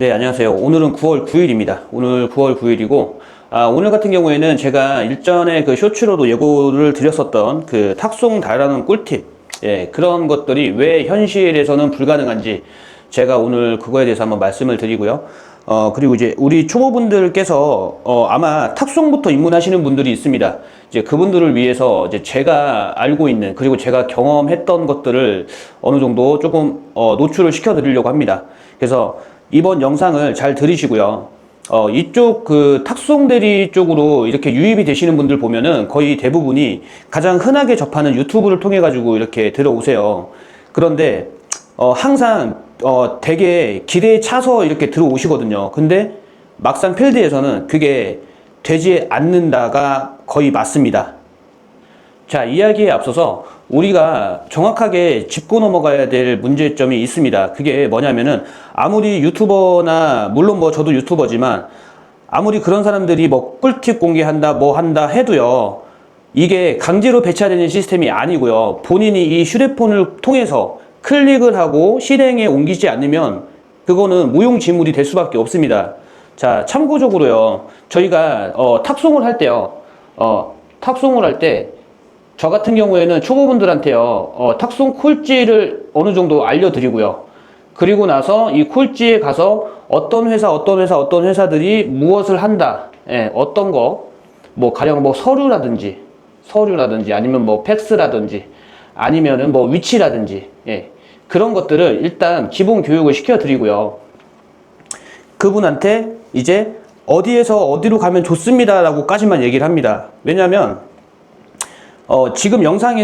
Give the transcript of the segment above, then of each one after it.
네, 안녕하세요. 오늘은 9월 9일입니다. 오늘 9월 9일이고, 오늘 같은 경우에는 제가 일전에 그 쇼츠로도 예고를 드렸었던 그 탁송 달아는 꿀팁, 그런 것들이 왜 현실에서는 불가능한지 제가 오늘 그거에 대해서 한번 말씀을 드리고요. 그리고 이제 우리 초보분들께서 아마 탁송부터 입문하시는 분들이 있습니다. 이제 그분들을 위해서 이제 제가 알고 있는 그리고 제가 경험했던 것들을 어느 정도 조금 노출을 시켜 드리려고 합니다. 그래서 이번 영상을 잘 들으시고요. 이쪽 그 탁송 대리 쪽으로 이렇게 유입이 되시는 분들 보면은 거의 대부분이 가장 흔하게 접하는 유튜브를 통해 가지고 이렇게 들어오세요. 그런데 항상 되게 기대에 차서 이렇게 들어오시거든요. 근데 막상 필드에서는 그게 되지 않는다가 거의 맞습니다. 자, 이야기에 앞서서 우리가 정확하게 짚고 넘어가야 될 문제점이 있습니다. 그게 뭐냐면은 아무리 유튜버나 물론 뭐 저도 유튜버지만 아무리 그런 사람들이 뭐 꿀팁 공개한다 뭐 한다 해도요, 이게 강제로 배치되는 시스템이 아니고요, 본인이 이 휴대폰을 통해서 클릭을 하고 실행에 옮기지 않으면 그거는 무용지물이 될 수밖에 없습니다. 자, 참고적으로요, 저희가 탁송을 할 때요, 탁송을 할 때 저 같은 경우에는 초보분들한테요, 탁송 콜지를 어느 정도 알려드리고요. 그리고 나서 이 콜지에 가서 어떤 회사들이 무엇을 한다, 어떤 거, 뭐 가령 뭐 서류라든지 아니면 뭐 팩스라든지 아니면은 뭐 위치라든지, 그런 것들을 일단 기본 교육을 시켜드리고요. 그분한테 이제 어디에서 어디로 가면 좋습니다 라고까지만 얘기를 합니다. 왜냐면 지금 영상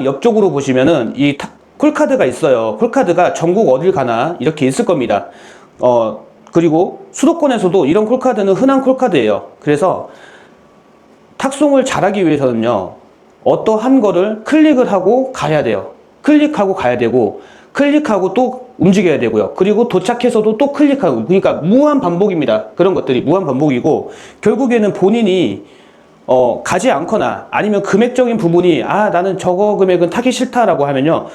옆쪽으로 보시면은 이 콜카드가 있어요. 콜카드가 전국 어딜 가나 이렇게 있을 겁니다. 그리고 수도권에서도 이런 콜카드는 흔한 콜카드예요. 그래서 탁송을 잘하기 위해서는요, 어떠한 거를 클릭을 하고 가야 돼요. 클릭하고 가야 되고, 클릭하고 또 움직여야 되고요. 그리고 도착해서도 또 클릭하고, 그러니까 무한 반복입니다. 그런 것들이 무한 반복이고, 결국에는 본인이 가지 않거나 아니면 금액적인 부분이 나는 저거 금액은 타기 싫다라고 하면요,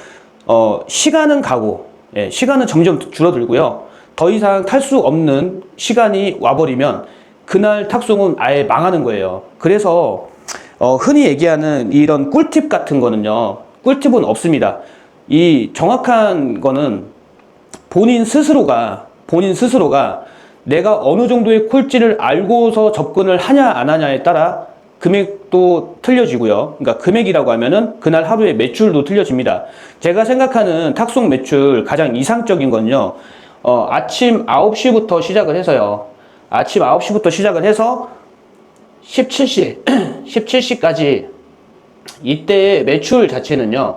시간은 가고, 시간은 점점 줄어들고요. 더 이상 탈 수 없는 시간이 와버리면 그날 탁송은 아예 망하는 거예요. 그래서 흔히 얘기하는 이런 꿀팁 같은 거는요, 꿀팁은 없습니다. 이 정확한 거는 본인 스스로가 내가 어느 정도의 콜지를 알고서 접근을 하냐 안 하냐에 따라 금액도 틀려지고요. 그러니까 금액이라고 하면은 그날 하루의 매출도 틀려집니다. 제가 생각하는 탁송 매출 가장 이상적인 건요, 아침 9시부터 시작을 해서요. 아침 9시부터 시작을 해서 17시까지 이때의 매출 자체는요,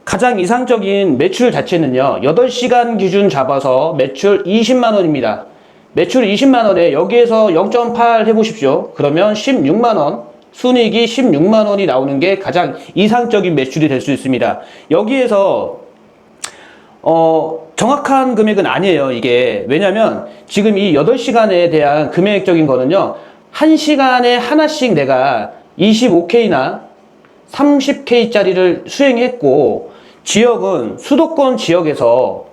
가장 이상적인 매출 자체는요, 8시간 기준 잡아서 매출 20만원입니다. 매출 20만원에 여기에서 0.8 해보십시오. 그러면 16만원, 순이익이 16만원이 나오는 게 가장 이상적인 매출이 될 수 있습니다. 여기에서 정확한 금액은 아니에요, 이게. 왜냐면 지금 이 8시간에 대한 금액적인 거는요, 1시간에 하나씩 내가 25K나 30K짜리를 수행했고, 지역은 수도권 지역에서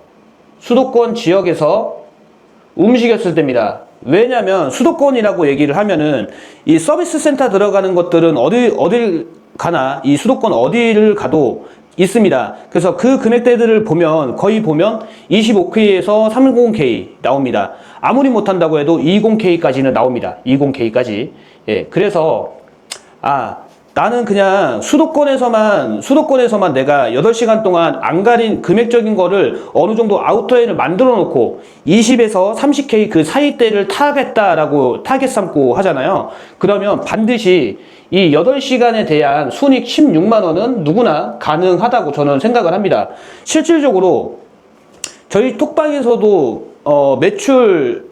움직였을 때입니다. 왜냐면 수도권이라고 얘기를 하면은 이 서비스 센터 들어가는 것들은 어딜 가나 이 수도권 어디를 가도 있습니다. 그래서 그 금액대들을 보면 거의 25K에서 30K 나옵니다. 아무리 못한다고 해도 20K까지는 나옵니다. 20K까지. 그래서 나는 그냥 수도권에서만 내가 8시간 동안 안 가린 금액적인 거를 어느 정도 아우터에를 만들어 놓고 20에서 30K 그 사이대를 타겠다라고 타겟 삼고 하잖아요. 그러면 반드시 이 8시간에 대한 순익 16만원은 누구나 가능하다고 저는 생각을 합니다. 실질적으로 저희 톡방에서도 매출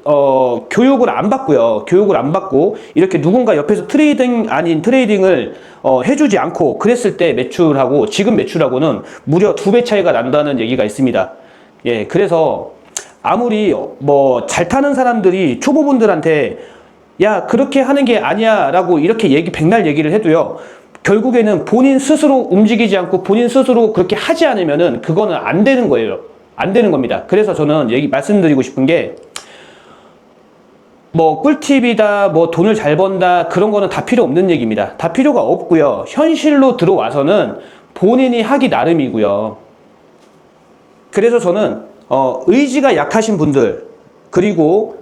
교육을 안 받고요. 교육을 안 받고 이렇게 누군가 옆에서 트레이딩 아닌 트레이딩을 해주지 않고 그랬을 때 매출하고 지금 매출하고는 무려 2배 차이가 난다는 얘기가 있습니다. 그래서 아무리 뭐 잘 타는 사람들이 초보분들한테 야 그렇게 하는 게 아니야 라고 이렇게 백날 얘기를 해도요, 결국에는 본인 스스로 움직이지 않고 본인 스스로 그렇게 하지 않으면은 그거는 안 되는 거예요. 안 되는 겁니다. 그래서 저는 말씀드리고 싶은 게, 뭐 꿀팁이다, 뭐 돈을 잘 번다, 그런 거는 다 필요 없는 얘기입니다. 다 필요가 없고요. 현실로 들어와서는 본인이 하기 나름이고요. 그래서 저는 의지가 약하신 분들, 그리고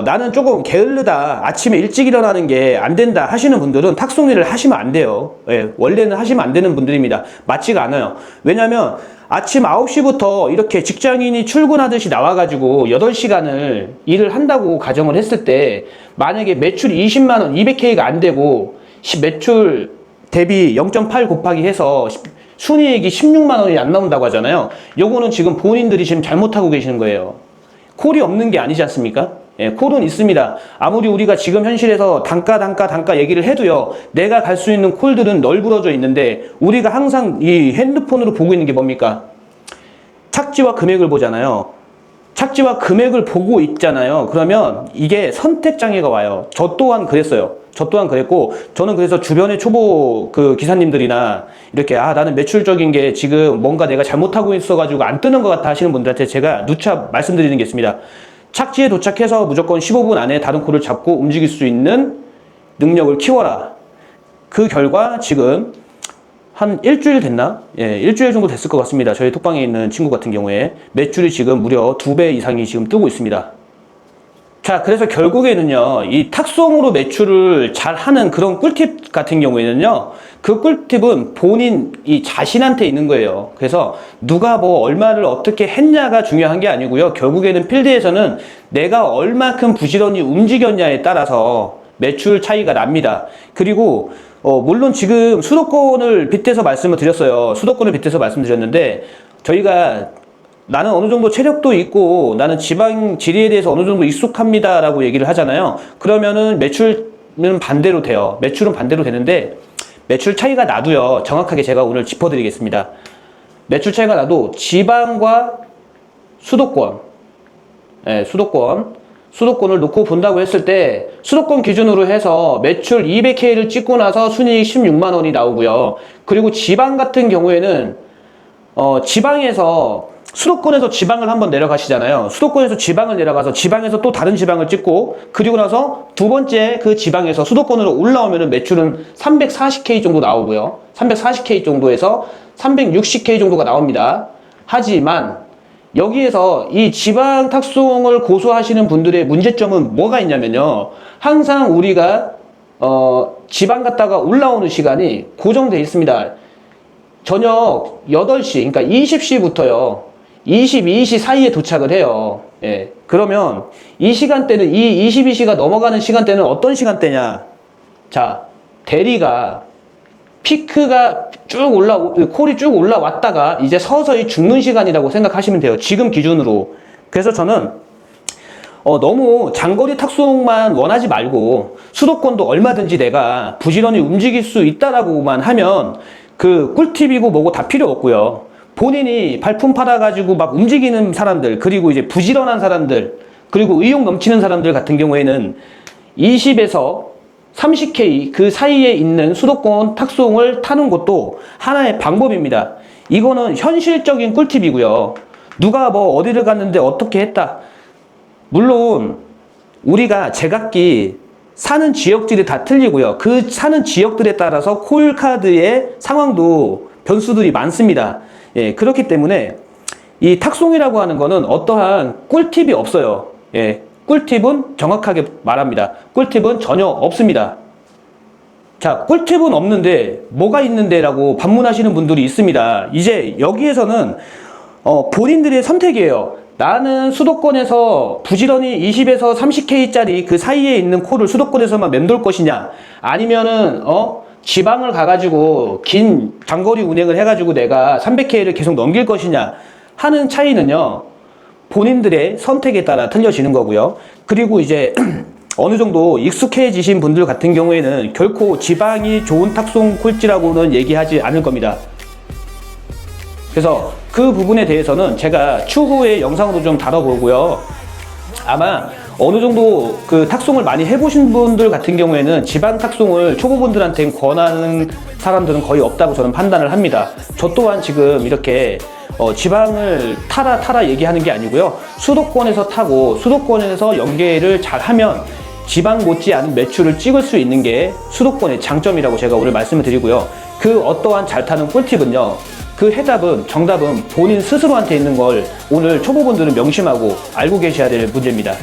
나는 조금 게을르다, 아침에 일찍 일어나는 게 안 된다 하시는 분들은 탁송일을 하시면 안 돼요. 예, 원래는 하시면 안 되는 분들입니다. 맞지가 않아요. 왜냐면 아침 9시부터 이렇게 직장인이 출근하듯이 나와가지고 8시간을 일을 한다고 가정을 했을 때, 만약에 매출이 20만원, 200K가 안 되고 매출 대비 0.8 곱하기 해서 순이익이 16만원이 안 나온다고 하잖아요. 요거는 지금 본인들이 지금 잘못하고 계시는 거예요. 콜이 없는 게 아니지 않습니까? 예, 콜은 있습니다. 아무리 우리가 지금 현실에서 단가 얘기를 해도요, 내가 갈 수 있는 콜들은 널브러져 있는데, 우리가 항상 이 핸드폰으로 보고 있는 게 뭡니까? 착지와 금액을 보잖아요. 착지와 금액을 보고 있잖아요. 그러면 이게 선택장애가 와요. 저 또한 그랬어요. 저 또한 그랬고, 저는 그래서 주변의 초보 기사님들이나 이렇게, 나는 매출적인 게 지금 뭔가 내가 잘못하고 있어가지고 안 뜨는 것 같아 하시는 분들한테 제가 누차 말씀드리는 게 있습니다. 착지에 도착해서 무조건 15분 안에 다른 콜을 잡고 움직일 수 있는 능력을 키워라. 그 결과 지금 한 일주일 됐나? 예, 일주일 정도 됐을 것 같습니다. 저희 톡방에 있는 친구 같은 경우에 매출이 지금 무려 2배 이상이 지금 뜨고 있습니다. 자, 그래서 결국에는요, 이 탁송으로 매출을 잘 하는 그런 꿀팁 같은 경우에는요, 그 꿀팁은 본인 이 자신한테 있는 거예요. 그래서 누가 뭐 얼마를 어떻게 했냐가 중요한 게 아니고요. 결국에는 필드에서는 내가 얼마큼 부지런히 움직였냐에 따라서 매출 차이가 납니다. 그리고 물론 지금 수도권을 빗대서 말씀을 드렸어요. 수도권을 빗대서 말씀드렸는데, 저희가 나는 어느 정도 체력도 있고 나는 지방 지리에 대해서 어느 정도 익숙합니다 라고 얘기를 하잖아요. 그러면은 매출은 반대로 돼요. 매출은 반대로 되는데, 매출 차이가 나도요, 정확하게 제가 오늘 짚어드리겠습니다. 매출 차이가 나도 지방과 수도권, 수도권을 놓고 본다고 했을 때, 수도권 기준으로 해서 매출 200K를 찍고 나서 순이익 16만원이 나오고요. 그리고 지방 같은 경우에는 수도권에서 지방을 한번 내려가시잖아요. 수도권에서 지방을 내려가서 지방에서 또 다른 지방을 찍고, 그리고 나서 두 번째 그 지방에서 수도권으로 올라오면은 매출은 340K 정도 나오고요. 340K 정도에서 360K 정도가 나옵니다. 하지만 여기에서 이 지방 탁송을 고수하시는 분들의 문제점은 뭐가 있냐면요, 항상 우리가 지방 갔다가 올라오는 시간이 고정되어 있습니다. 저녁 8시, 그러니까 20시부터요 22시 사이에 도착을 해요. 예. 그러면 이 시간대는, 이 22시가 넘어가는 시간대는 어떤 시간대냐? 자, 대리가 피크가 콜이 쭉 올라왔다가 이제 서서히 죽는 시간이라고 생각하시면 돼요. 지금 기준으로. 그래서 저는 너무 장거리 탁송만 원하지 말고, 수도권도 얼마든지 내가 부지런히 움직일 수 있다라고만 하면 그 꿀팁이고 뭐고 다 필요 없고요. 본인이 발품 팔아가지고 막 움직이는 사람들, 그리고 이제 부지런한 사람들, 그리고 의욕 넘치는 사람들 같은 경우에는 20에서 30K 그 사이에 있는 수도권 탁송을 타는 것도 하나의 방법입니다. 이거는 현실적인 꿀팁이고요. 누가 뭐 어디를 갔는데 어떻게 했다. 물론 우리가 제각기 사는 지역들이 다 틀리고요. 그 사는 지역들에 따라서 콜카드의 상황도 변수들이 많습니다. 예, 그렇기 때문에 이 탁송이라고 하는 거는 어떠한 꿀팁이 없어요. 예, 꿀팁은 정확하게 말합니다. 꿀팁은 전혀 없습니다. 자, 꿀팁은 없는데 뭐가 있는데 라고 반문하시는 분들이 있습니다. 이제 여기에서는 본인들의 선택이에요. 나는 수도권에서 부지런히 20에서 30K짜리 그 사이에 있는 콜을 수도권에서만 맴돌 것이냐, 아니면은 지방을 가가지고 긴 장거리 운행을 해가지고 내가 300K를 계속 넘길 것이냐 하는 차이는요, 본인들의 선택에 따라 틀려지는 거고요. 그리고 이제 어느 정도 익숙해지신 분들 같은 경우에는 결코 지방이 좋은 탁송 콜지라고는 얘기하지 않을 겁니다. 그래서 그 부분에 대해서는 제가 추후에 영상으로 좀 다뤄보고요. 아마 어느 정도 그 탁송을 많이 해보신 분들 같은 경우에는 지방 탁송을 초보분들한테 권하는 사람들은 거의 없다고 저는 판단을 합니다. 저 또한 지금 이렇게 지방을 타라 얘기하는 게 아니고요. 수도권에서 타고 수도권에서 연계를 잘 하면 지방 못지않은 매출을 찍을 수 있는 게 수도권의 장점이라고 제가 오늘 말씀을 드리고요. 그 어떠한 잘 타는 꿀팁은요. 그 정답은 본인 스스로한테 있는 걸 오늘 초보분들은 명심하고 알고 계셔야 될 문제입니다.